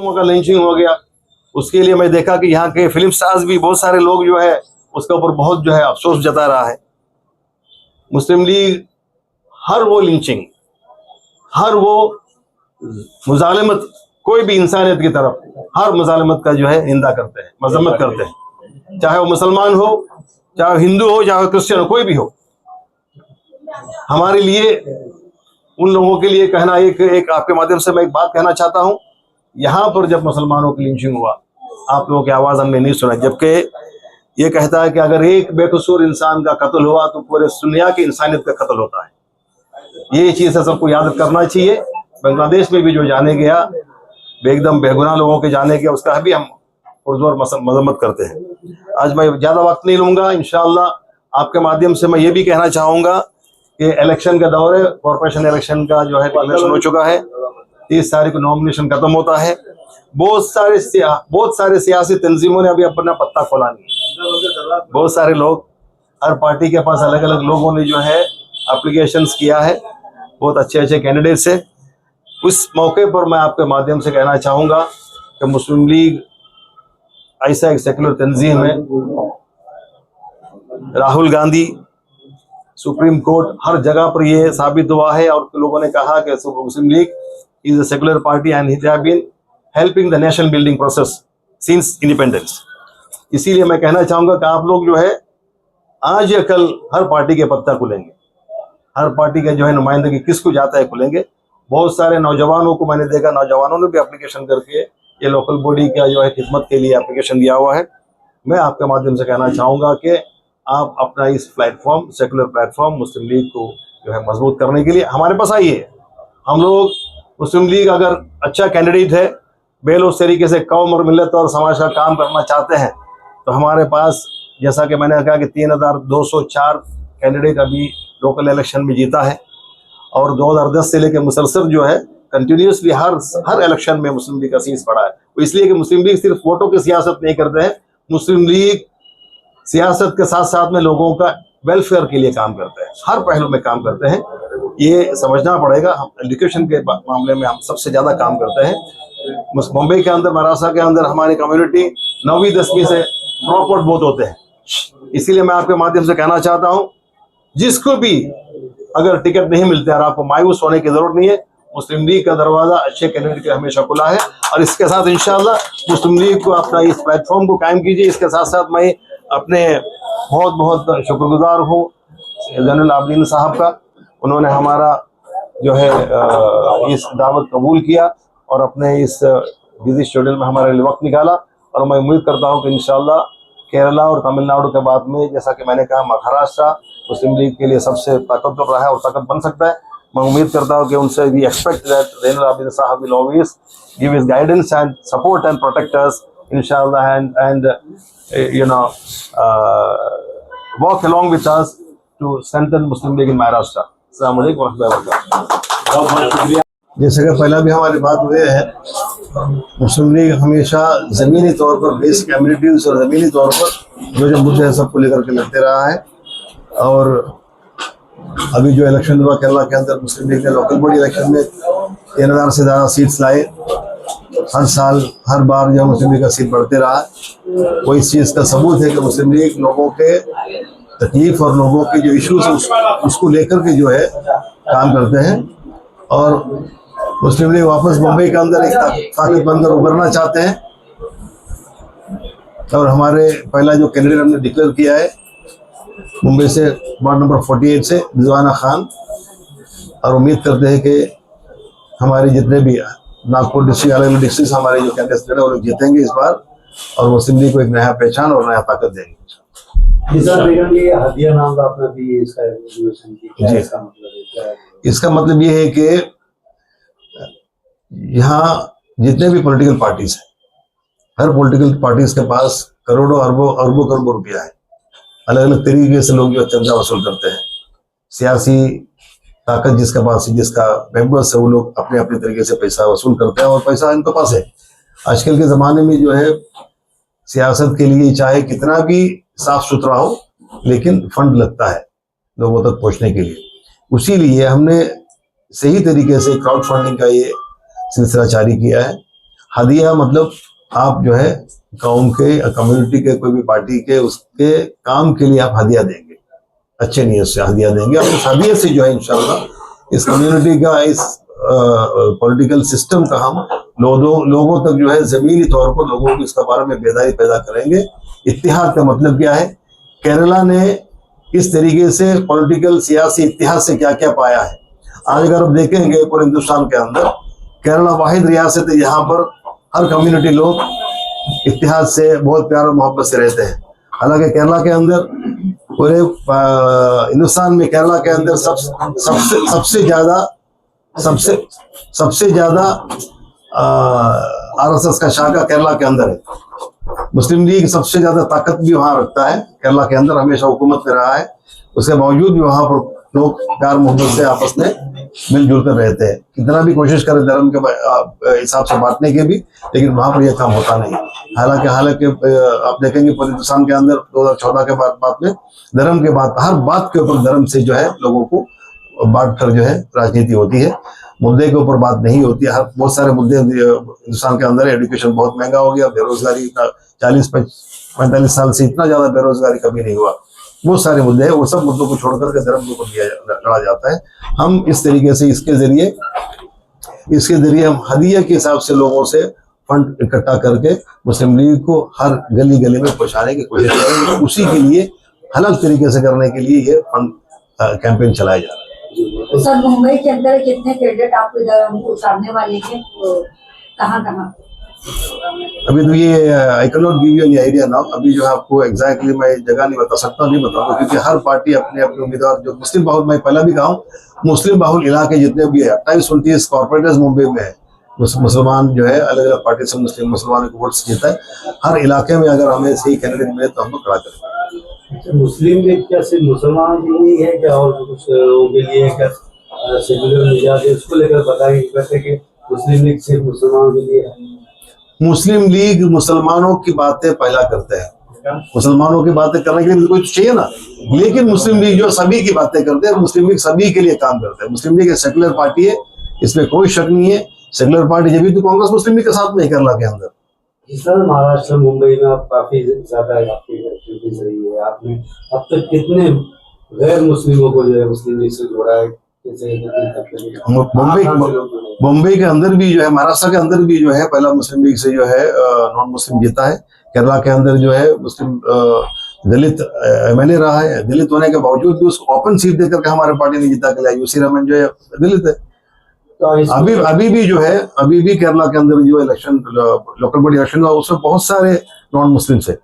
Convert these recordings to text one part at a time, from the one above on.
का लिंचिंग हो गया, उसके लिए मैं देखा कि यहाँ के फिल्म स्टार्स भी बहुत सारे लोग जो है उसके ऊपर बहुत जो है अफसोस जता रहा है। मुस्लिम लीग हर वो लिंचिंग, हर वो मुजालिमत, कोई भी इंसानियत की तरफ हर मुजालिमत का जो है निंदा करते हैं, मजम्मत करते हैं, चाहे वो मुसलमान हो, चाहे हिंदू हो, चाहे क्रिश्चियन हो, कोई भी हो। हमारे लिए, उन लोगों के लिए कहना, एक आपके माध्यम से मैं एक बात कहना चाहता हूँ। यहाँ पर जब मुसलमानों की लिंचिंग हुआ, आप लोगों की आवाज़ हमने नहीं सुना, जबकि ये कहता है कि अगर एक बेकसूर इंसान का कत्ल हुआ तो पूरे दुनिया की इंसानियत का कत्ल होता है। ये चीज़ सबको याद करना चाहिए। बांग्लादेश में भी जो जाने गया, एकदम बेगुनाह लोगों के जाने गया, उसका भी हम पुरजोर मजम्मत करते हैं। आज मैं ज़्यादा वक्त नहीं लूँगा, इंशाअल्लाह आपके माध्यम से मैं ये भी कहना चाहूँगा कि इलेक्शन का दौर है, कॉर्पोरेशन इलेक्शन का जो है डिक्लेरेशन हो चुका है। 30 तारीख को नॉमिनेशन खत्म होता है। बहुत सारे सियासी तंजीमों ने अभी अपना पत्ता खोला नहीं है। बहुत सारे लोग, हर पार्टी के पास अलग अलग लोगों ने जो है एप्लीकेशंस किया है, बहुत अच्छे अच्छे कैंडिडेट्स हैं। उस मौके पर मैं आपके माध्यम से कहना चाहूँगा कि मुस्लिम लीग ऐसा एक सेकुलर तंजीम है। राहुल गांधी, सुप्रीम कोर्ट, हर जगह पर ये साबित हुआ है और लोगों ने कहा कि Muslim League is a secular party and they have been helping the nation building process since independence. इसीलिए मैं कहना चाहूँगा कि आप लोग जो है आज या कल हर पार्टी के पत्ता खुलेंगे, हर पार्टी का जो है नुमाइंदगी किसको जाता है खुलेंगे। बहुत सारे नौजवानों को मैंने देखा, नौजवानों ने भी एप्लीकेशन करके ये लोकल बॉडी का जो है खिदमत के लिए एप्लीकेशन दिया हुआ है। मैं आपके माध्यम से कहना चाहूँगा कि आप अपना इस प्लेटफॉर्म, सेकुलर प्लेटफॉर्म मुस्लिम लीग को जो है मजबूत करने के लिए हमारे पास आइए। हम लोग मुस्लिम लीग अगर अच्छा कैंडिडेट है, बेलोस तरीके से कौम और मिलत और समाज का काम करना चाहते हैं, तो हमारे पास, जैसा कि मैंने कहा कि 3204 कैंडिडेट अभी लोकल इलेक्शन में जीता है और 2010 से लेकर मुसलसल जो है कंटिन्यूसली हर इलेक्शन में मुस्लिम लीग का सीट बढ़ा है। वो इसलिए कि मुस्लिम लीग सिर्फ वोटों की सियासत नहीं करते हैं, मुस्लिम लीग सियासत के साथ साथ में लोगों का वेलफेयर के लिए काम करते हैं, हर पहलू में काम करते हैं। ये समझना पड़ेगा। हम एजुकेशन के मामले में हम सबसे ज़्यादा काम करते हैं। मुंबई के अंदर, महाराष्ट्र के अंदर हमारी कम्युनिटी 9वीं 10वीं से ड्रॉप आउट बहुत होते हैं। इसीलिए मैं आपके माध्यम से कहना चाहता हूँ, जिसको भी अगर टिकट नहीं मिलते और आपको मायूस होने की जरूरत नहीं है, मुस्लिम लीग का दरवाजा अच्छे कैंडिडेट के हमेशा खुला है। और इसके साथ इंशाअल्लाह मुस्लिम लीग को अपना इस प्लेटफॉर्म को कायम कीजिए। इसके साथ साथ मैं अपने बहुत बहुत शुक्रगुजार हूँ ज़ैनुल आबिदीन साहब का। उन्होंने हमारा जो है इस दावत कबूल किया और अपने इस बिजी शेड्यूल में हमारे लिए वक्त निकाला। और मैं उम्मीद करता हूँ कि इंशाअल्लाह केरला और तमिलनाडु के बाद में, जैसा कि मैंने कहा, महाराष्ट्र मुस्लिम लीग के लिए सबसे ताकतवर रहा है और ताकत बन सकता है। मैं उम्मीद करता हूँ कि उनसे we expect that Zainul Abidin Sahab will always give his guidance and support and protect us इंशाअल्लाह and you know walk along with us to strengthen Muslim League in Maharashtra. अस्सलाम वालेकुम warahmatullahi wabarakatuh। बहुत बहुत शुक्रिया। जैसे कि पहला भी हमारी बात हुई है, मुस्लिम लीग हमेशा ज़मीनी तौर पर बेसिक कम्युनिटीज और ज़मीनी तौर पर जो मुद्दे हैं सबको लेकर के लड़ते रहा है। और अभी जो इलेक्शन हुआ केरला के अंदर, मुस्लिम लीग ने लोकल बॉडी इलेक्शन में 3000 से ज़्यादा सीट्स लाए। हर साल, हर बार जो मुस्लिम लीग का सीट बढ़ते रहा, वो इस चीज़ का सबूत है कि मुस्लिम लीग लोगों के तकलीफ और लोगों के जो इश्यूज हैं उसको लेकर के जो है काम करते हैं। और मुस्लिम लीग वापस मुंबई के अंदर एक ताकत बनकर उभरना चाहते हैं। और हमारे पहला जो कैंडिडेट हमने डिक्लेयर किया है मुंबई से, वार्ड नंबर 48 से रिजवाना खान, और उम्मीद करते हैं कि हमारे जितने भी नागपुर डिस्ट्रिक्ट, अलग डिस्ट्रिक्ट हमारे जो कैंडिडेट हैं वो लोग जीतेंगे इस बार और मुस्लिम लीग को एक नया पहचान और नया ताकत देंगे। हदिया नाम का अपना भी इसका इसका मतलब ये है कि यहाँ जितने भी पॉलिटिकल पार्टीज हैं, हर पॉलिटिकल पार्टीज के पास करोड़ों अरबों करोड़ों रुपया है। अलग अलग तरीके से लोग जो चंदा वसूल करते हैं। सियासी ताकत जिसके पास है, जिसका मेंबर्स है, वो लोग अपने अपने तरीके से पैसा वसूल करते हैं और पैसा इनके पास है। आजकल के ज़माने में जो है सियासत के लिए चाहे कितना भी साफ सुथरा हो, लेकिन फंड लगता है लोगों तक पहुंचने के लिए। उसी लिए हमने सही तरीके से क्राउड फंडिंग का ये सिलसिला जारी किया है हदिया मतलब आप जो है कौम के, कम्युनिटी के, कोई भी पार्टी के, उसके काम के लिए आप हदिया देंगे, अच्छे नियत से हदिया देंगे, और उस हदिया से जो है इंशाल्लाह इस कम्युनिटी का, इस पॉलिटिकल सिस्टम का हम लोगों तक जो है जमीनी तौर पर लोगों को इसके बारे में बेदारी पैदा करेंगे। इत्तेहाद का मतलब क्या है? केरला ने इस तरीके से पॉलिटिकल सियासी इत्तेहाद से क्या क्या पाया है। आज अगर आप देखेंगे पूरे हिंदुस्तान के अंदर केरला वाहिद रियासत है यहाँ पर हर कम्युनिटी लोग इत्तेहाद से बहुत प्यार और मोहब्बत से रहते हैं। हालांकि केरला के अंदर, पूरे हिंदुस्तान में केरला के अंदर सबसे ज्यादा आरएसएस का शाखा केरला के अंदर है। मुस्लिम लीग सबसे ज्यादा ताकत भी वहां रखता है केरला के अंदर, हमेशा हुकूमत में रहा है। उसके बावजूद भी वहां पर लोग प्यार मोहब्बत से आपस में मिलजुल कर रहते हैं। कितना भी कोशिश करें धर्म के हिसाब से बांटने के भी, लेकिन वहां पर यह काम होता नहीं। हालांकि आप देखेंगे पूरे हिंदुस्तान के अंदर 2014 के बाद में धर्म के बाद हर बात के ऊपर धर्म से जो है लोगों को बांट कर जो है राजनीति होती है, मुद्दे के ऊपर बात नहीं होती है। हर बहुत सारे मुद्दे हिंदुस्तान के अंदर, एजुकेशन बहुत महंगा हो गया, बेरोजगारी 40-45 साल से इतना ज्यादा बेरोजगारी कभी नहीं हुआ। बहुत सारे मुद्दे हैं, वो सब मुद्दों को छोड़ करके धर्म के ऊपर लड़ा जाता है। हम इस तरीके से इसके जरिए हम हदिया के हिसाब से लोगों से फंड इकट्ठा करके मुस्लिम लीग को हर गली गली में पहुंचाने की कोशिश करेंगे। उसी के लिए हलाल तरीके से करने के लिए ये फंड कैंपेन चलाया जा रहा है। सर, मुंबई के अंदर कितने कैडेट आपको इधर उतारने वाले हैं, कहाँ? अभी तो ये I can not give you any idea now. अभी जो है आपको एग्जैक्टली मैं जगह नहीं बता सकता, नहीं बताऊंगा, क्योंकि हर पार्टी अपने अपने उम्मीदवार, जो मुस्लिम बाहुल, मैं पहले भी कहा हूँ, मुस्लिम बाहुल इलाके जितने भी है 28-29 कॉर्पोरेटर्स मुंबई में है, मुसलमान जो है अलग अलग पार्टी से मुसलमानों को वोट जीता है। हर इलाके में अगर हमें सही कैंडिडेट मिले तो हम लोग खड़ा करेंगे। मुस्लिम लीग क्या सिर्फ मुसलमान के लिए है क्या, और कुछ लोगों के लिए क्या सेक्युलर मीडिया है, उसको लेकर बताएंगे कैसे कि मुस्लिम लीग सिर्फ मुसलमानों के लिए है? मुस्लिम लीग मुसलमानों की बातें पहला करते हैं, मुसलमानों की बातें करने के लिए कोई चाहिए ना, लेकिन मुस्लिम लीग जो सभी की बातें करते हैं, मुस्लिम लीग सभी के लिए काम करते हैं। मुस्लिम लीग एक सेक्युलर पार्टी है, इसमें कोई शक नहीं है। सेक्युलर पार्टी जब भी तो कांग्रेस मुस्लिम लीग के साथ में केरला के अंदर। इस तरह महाराष्ट्र मुंबई में आप काफी ज्यादा आपकी एक्टिविटीज रही है, आपने अब तक कितने गैर मुस्लिमों को जो है मुस्लिम लीग से जोड़ा है? मुंबई के अंदर भी जो है, महाराष्ट्र के अंदर भी जो है पहला मुस्लिम लीग से जो है नॉन मुस्लिम जीता है। केरला के अंदर जो है मुस्लिम दलित एमएलए रहा है, दलित होने के बावजूद भी उसको ओपन सीट देकर के हमारे पार्टी ने जीता के लिया। यूसी रमन जो है दलित है। तो अभी भी जो है, अभी भी केरला के अंदर जो इलेक्शन, लोकल बॉडी इलेक्शन हुआ, उसमें बहुत सारे नॉन मुस्लिम है।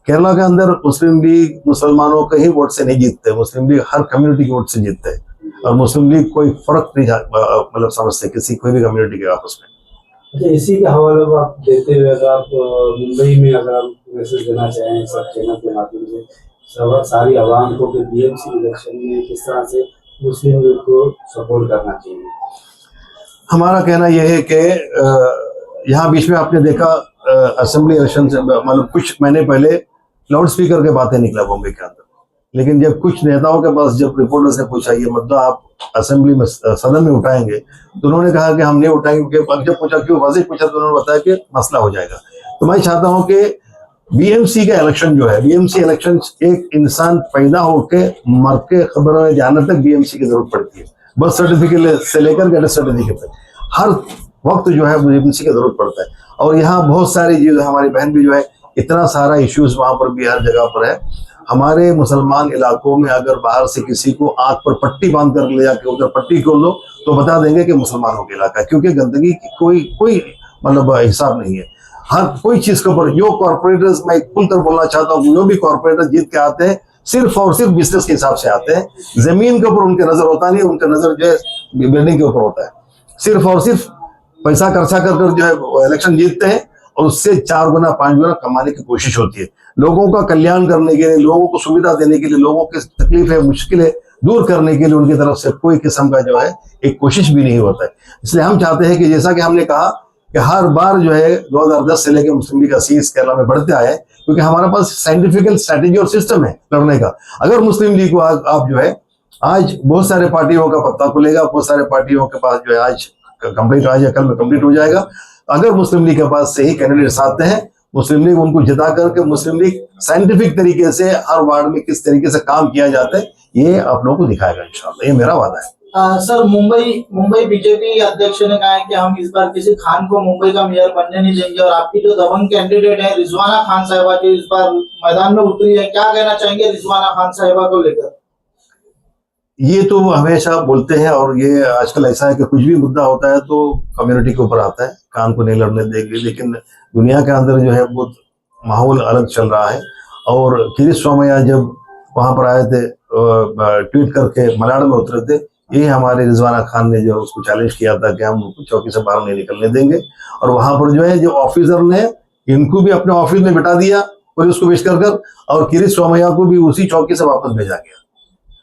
केरला के अंदर मुस्लिम लीग मुसलमानों के ही वोट से नहीं जीतते, मुस्लिम लीग हर कम्युनिटी के वोट से जीतते हैं। और मुस्लिम लीग कोई फर्क नहीं मतलब समझते किसी कोई भी कम्युनिटी के आपस में। अच्छा, इसी के हवाले में आप देते हुए अगर आप मुंबई में अगर आप मैसेज देना चाहें सब चैनल के माध्यम से सारी आवाम को कि बीएमसी इलेक्शन में किस तरह से मुस्लिम लीग को सपोर्ट करना चाहिए? हमारा कहना यह है कि यहाँ बीच में आपने देखा असेंबली इलेक्शन से मतलब कुछ महीने पहले लाउड स्पीकर के बातें निकला बॉम्बे के अंदर, लेकिन जब कुछ नेताओं के पास जब रिपोर्टर्स ने पूछा ये मुद्दा आप असेंबली में सदन में उठाएंगे, तो उन्होंने कहा कि हम नहीं उठाएंगे, क्योंकि जब पूछा क्यों वाजिब पूछा तो उन्होंने बताया कि मसला हो जाएगा। तो मैं चाहता हूं कि बीएमसी का इलेक्शन जो है, बीएमसी इलेक्शन एक इंसान पैदा होके मर के खबर में जाने तक बीएमसी की जरूरत पड़ती है। बर्थ सर्टिफिकेट से लेकर डेथ सर्टिफिकेट तक हर वक्त जो है बीएमसी की जरूरत पड़ता है। और यहाँ बहुत सारी चीज, हमारी बहन भी जो है, इतना सारा इश्यूज वहां पर भी हर जगह पर है। हमारे मुसलमान इलाकों में अगर बाहर से किसी को आंख पर पट्टी बांध कर ले जाके उधर पट्टी खोल दो तो बता देंगे कि मुसलमानों का इलाका है, क्योंकि गंदगी की कोई मतलब हिसाब नहीं है। हर कोई चीज के ऊपर जो कॉर्पोरेटर्स, मैं खुलकर बोलना चाहता हूँ, जो भी कॉर्पोरेटर जीत के आते हैं सिर्फ और सिर्फ बिजनेस के हिसाब से आते हैं। जमीन के ऊपर उनके नजर होता नहीं, उनका नजर जो है बिल्डिंग के ऊपर होता है। सिर्फ और सिर्फ पैसा खर्चा कर जो है इलेक्शन जीतते हैं और उससे 4 गुना 5 गुना कमाने की कोशिश होती है। लोगों का कल्याण करने के लिए, लोगों को सुविधा देने के लिए, लोगों की तकलीफें मुश्किलें दूर करने के लिए उनकी तरफ से कोई किस्म का जो है एक कोशिश भी नहीं होता है। इसलिए हम चाहते हैं कि जैसा कि हमने कहा कि हर बार जो है 2010 से लेकर मुस्लिम लीग का सीट केरला में बढ़ते आए, क्योंकि हमारे पास साइंटिफिकल स्ट्रैटेजी और सिस्टम है लड़ने का। अगर मुस्लिम लीग को आप जो है, आज बहुत सारे पार्टियों का पत्ता खुलेगा, बहुत सारे पार्टियों के पास जो है आज कंप्लीट, आज या कल में कंप्लीट हो जाएगा। अगर मुस्लिम लीग के पास सही कैंडिडेट्स आते हैं, मुस्लिम लीग उनको जिता करके मुस्लिम लीग साइंटिफिक तरीके से हर वार्ड में किस तरीके से काम किया जाता है, ये आप लोगों को दिखाएगा इंशाल्लाह। ये मेरा वादा है। सर, मुंबई बीजेपी अध्यक्ष ने कहा है कि हम इस बार किसी खान को मुंबई का मेयर बनने नहीं देंगे, और आपकी जो दबंग कैंडिडेट है रिजवाना खान साहिबा जो इस बार मैदान में उतरी है, क्या कहना चाहेंगे रिजवाना खान साहिबा को लेकर? ये तो हमेशा बोलते हैं, और ये आजकल ऐसा है कि कुछ भी मुद्दा होता है तो कम्युनिटी के ऊपर आता है, खान को नहीं लड़ने देंगे। लेकिन दुनिया के अंदर जो है बहुत माहौल अलग चल रहा है। और किरीट सोमैया जब वहां पर आए थे, ट्वीट करके मलाड में उतरे थे, यही हमारे रिजवाना खान ने जो उसको चैलेंज किया था कि हम उनको चौकी से बाहर नहीं निकलने देंगे। और वहां पर जो है जो ऑफिसर ने इनको भी अपने ऑफिस में बिठा दिया पुलिस को पेश कर, और किरीट सोमैया को भी उसी चौकी से वापस भेजा गया।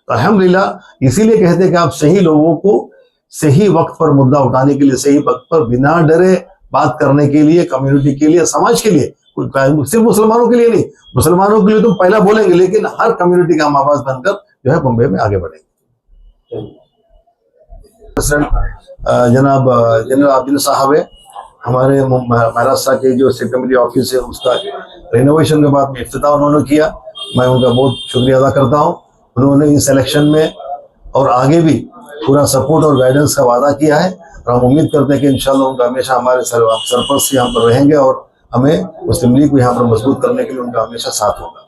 तो अल्हम्दुलिल्लाह, इसीलिए कहते हैं कि आप सही लोगों को सही वक्त पर मुद्दा उठाने के लिए, सही वक्त पर बिना डरे बात करने के लिए, कम्युनिटी के लिए, समाज के लिए, सिर्फ मुसलमानों के लिए नहीं, मुसलमानों के लिए तो पहला बोलेंगे, लेकिन हर कम्युनिटी का हम आवाज बनकर जो है बम्बई में आगे बढ़ेंगे। प्रेसिडेंट जनाब जनरल आबिद साहब है, हमारे महाराष्ट्र के जो स्टेट कमेटी ऑफिस है उसका रिनोवेशन के बाद में इफ्तिताह उन्होंने किया। मैं उनका बहुत शुक्रिया अदा करता हूँ। उन्होंने इस इलेक्शन में और आगे भी पूरा सपोर्ट और गाइडेंस का वादा किया है, और हम उम्मीद करते हैं कि इंशाल्लाह उनका हमेशा हमारे सरपरस्त यहाँ पर रहेंगे, और हमें मुस्लिम लीग को यहाँ पर मजबूत करने के लिए उनका हमेशा साथ होगा।